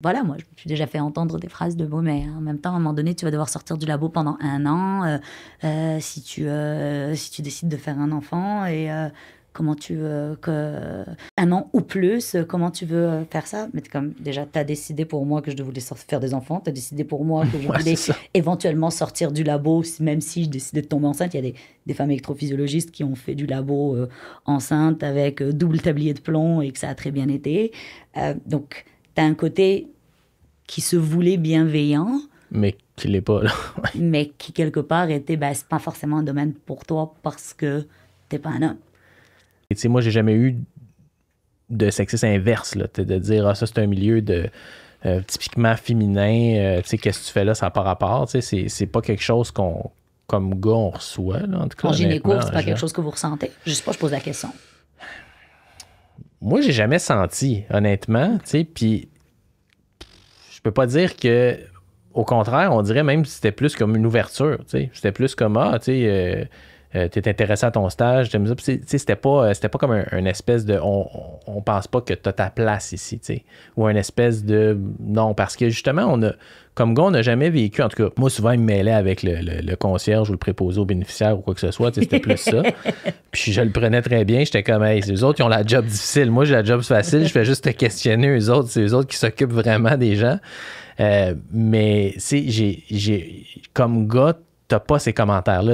Voilà, moi, je me suis déjà fait entendre des phrases de bon, mais en même temps, à un moment donné, tu vas devoir sortir du labo pendant 1 an, si tu décides de faire un enfant et comment tu veux que 1 an ou plus, comment tu veux faire ça? Mais comme déjà, tu as décidé pour moi que je voulais faire des enfants, tu as décidé pour moi que je Ouais, c'est voulais ça. éventuellement sortir du labo, même si je décidais de tomber enceinte. Il y a des femmes électrophysiologistes qui ont fait du labo enceinte avec double tablier de plomb et que ça a très bien été. Donc, tu as un côté qui se voulait bienveillant, Mais qu'il l'est pas, là. mais qui quelque part était, ben, c'est pas forcément un domaine pour toi parce que t'es pas un homme. Et tu sais, moi, j'ai jamais eu de sexisme inverse, là, de dire, ah, ça, c'est un milieu de typiquement féminin, tu sais, qu'est-ce que tu fais là, ça n'a pas rapport, tu sais, c'est pas quelque chose qu'on, comme gars, on reçoit, là, en tout cas, En gynéco, honnêtement, c'est pas quelque chose que vous ressentez. Je sais pas, je pose la question. Moi, j'ai jamais senti, honnêtement, tu sais, puis je peux pas dire que, au contraire, on dirait même que c'était plus comme une ouverture, tu sais, c'était plus comme, ah, tu sais, t'es intéressé à ton stage, t'aimes ça. Puis, tu sais, c'était pas comme un espèce de, on pense pas que t'as ta place ici, tu sais, ou un espèce de, non, parce que justement, comme gars, on n'a jamais vécu, en tout cas, moi, souvent, il me mêlait avec le concierge ou le préposé aux bénéficiaires ou quoi que ce soit, tu sais, c'était plus ça. Puis je le prenais très bien. J'étais comme, hey, c'est eux autres qui ont la job difficile. Moi, j'ai la job facile. Je fais juste te questionner. Eux autres, c'est eux autres qui s'occupent vraiment des gens. Mais, tu sais, comme gars, t'as pas ces commentaires-là.